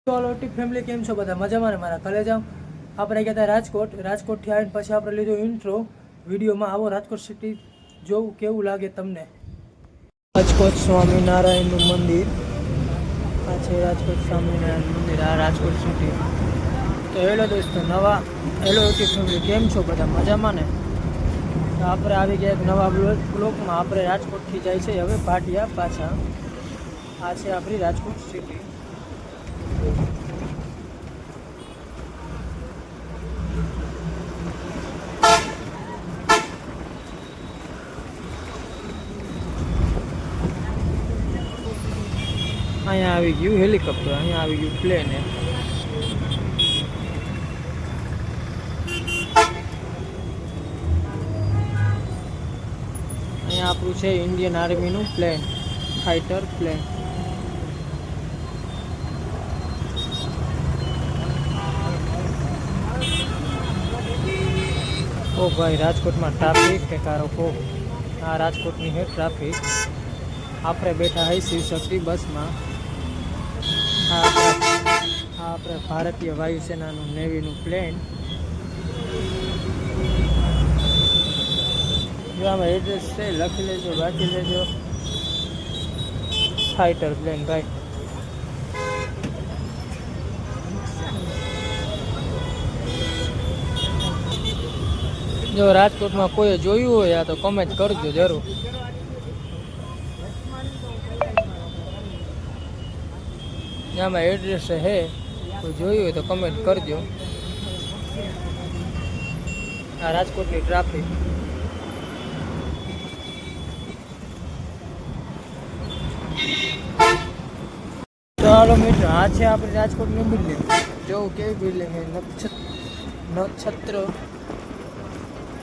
Hello टीप family केम छो बधा मजामां ने मारा घरे जाओ આપણે ગયા હતા રાજકોટથી આવીને પછી આપણે લીધો ઇન્ટ્રો વિડીયોમાં આવો રાજકોટ સિટી જોવું કેવું લાગે તમને રાજકોટ સ્વામિનારાયણનું મંદિર આ છે રાજકોટ સ્વામિનારાયણ મંદિર આ રાજકોટ સિટી તો હેલો દોસ્તો હેલો ટીપ ફેમિલી કેમ છો બધા મજામાં ને તો આપણે આવી ગયા એક નવા બ્લોકમાં આપણે રાજકોટથી જાય છે હવે ભાટિયા પાછા આ છે આપણી રાજકોટ સિટી અહીંયા આવી ગયું હેલિકોપ્ટર અહીંયા આવી ગયું પ્લેન અહીંયા આપણું છે ઇન્ડિયન આર્મીનું પ્લેન ફાઇટર પ્લેન ઓ ભાઈ રાજકોટમાં ટ્રાફિક કે કારો કો આ રાજકોટની હે ટ્રાફિક આપણે બેઠા હઈ શિવશક્તિ બસમાં આપણે ભારતીય વાયુસેનાનું નેવીનું પ્લેન જો આમાં એડ્રેસ છે લખી લેજો વાંચી લેજો ફાઇટર પ્લેન ભાઈ જો રાજકોટમાં કોઈ જોયું હોય આ તો કમેન્ટ કરજો જરૂર આમાં એડ્રેસ હે કોઈ જોયું હોય તો કમેન્ટ કરજો આ રાજકોટની ટ્રાફિક ચાલો મિત્રો આ છે આપણી રાજકોટની બિલ્ડિંગ જોવું કેવી બિલ્ડિંગ છે નક્ષત્ર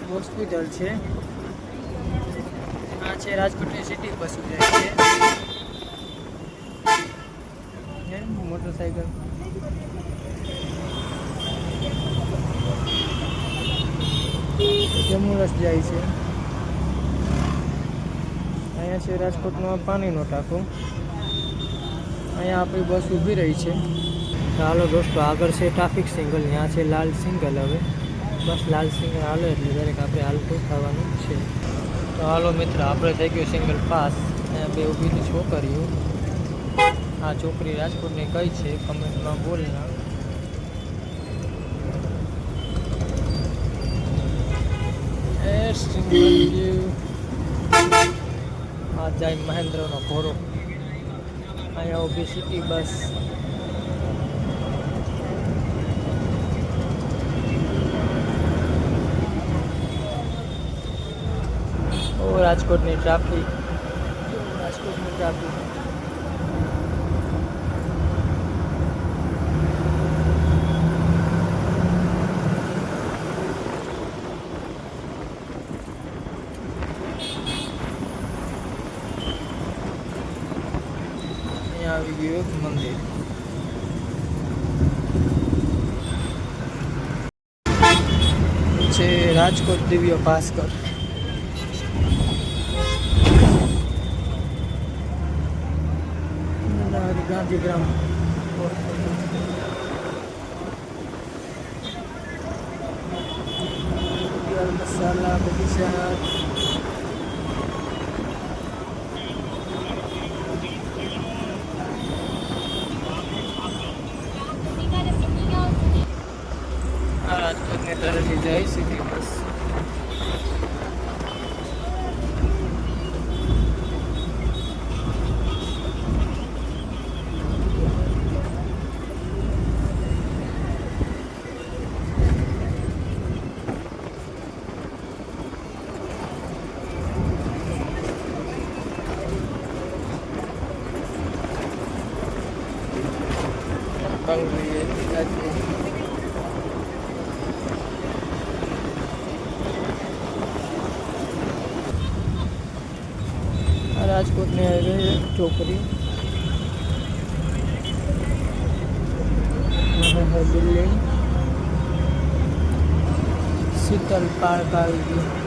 હોસ્પિટલ છે આ છે રાજકોટની સિટી બસ જાય છે મોટરસાઇકલ જમુરસ જાય છે અહીંયા છે રાજકોટનો પાણીનો ટાંકો અહીંયા આપણી બસ ઊભી રહી છે ચાલો દોસ્તો આગળ છે ટ્રાફિક સિગ્નલ ત્યાં છે લાલ સિગ્નલ હવે બસ લાલ સિગ્નલ હાલો એટલે દરેક આપણે હાલતું થવાનું છે તો હાલો મિત્ર આપણે થઈ ગયું સિંગલ પાસ અહીંયા બે ઊભીની છોકરીઓ આ છોકરી રાજકોટની કઈ છે કમેન્ટમાં બોલના આ જાય મહેન્દ્રનો ઘોડો અહીંયા ઊભી સિટી બસ રાજકોટની ટ્રાફિક અહીંયા આવી ગયું એક મંદિર છે રાજકોટ દિવ્ય ભાસ્કર ગાંધીગ્રામ મસાલા બગીચા રાજકોટને તરફથી જાય સિટી બસ રાજકોટની હાઈવે ચોકડી બિલ્ડિંગ શીતલ પાર્ક આવી ગયું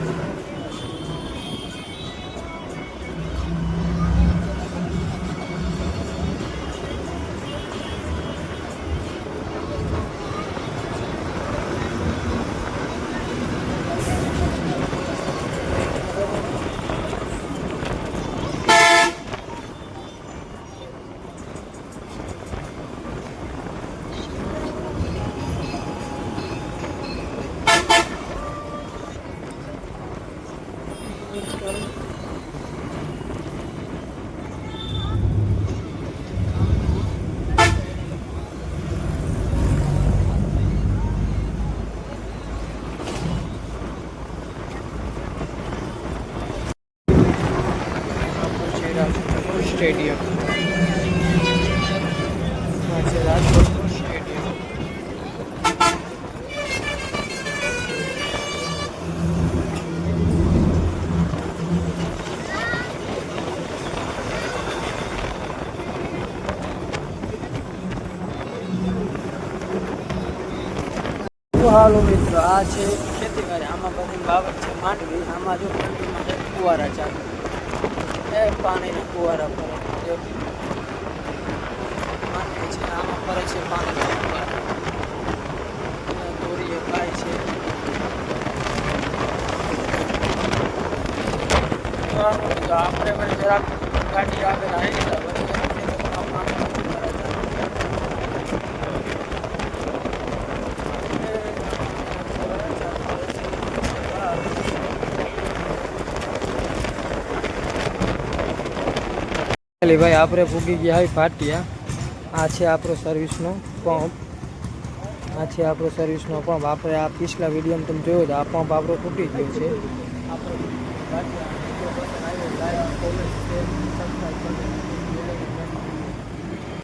સ્ટેડિયમ. આ છે રાજકોટનું સ્ટેડિયમ. હાલો મિત્રો, આ છે ખેતીવાડી. આમાં બધી બાબત છે માંડવી. આમાં જો માંડવીમાં ફુવારા ચાલુ, એ પાણીના ફુવારા ફરે. જો માંડવી છે, આમાં ફરે છે પાણીના ફુવારા. દોરીએ ખાય છે. તો આપણે પણ જરાક ગાડી આગળ આવી ગયા. ભાઈ આપણે પૂગી ગયા હોય પાટિયા. આ છે આપણો સર્વિસનો પંપ. આ છે આપણો સર્વિસનો પંપ. આપણે આ પિછલા વિડીયોમાં તમે જોયો તો આ પંપ આપણો તૂટી ગયો છે. આપણે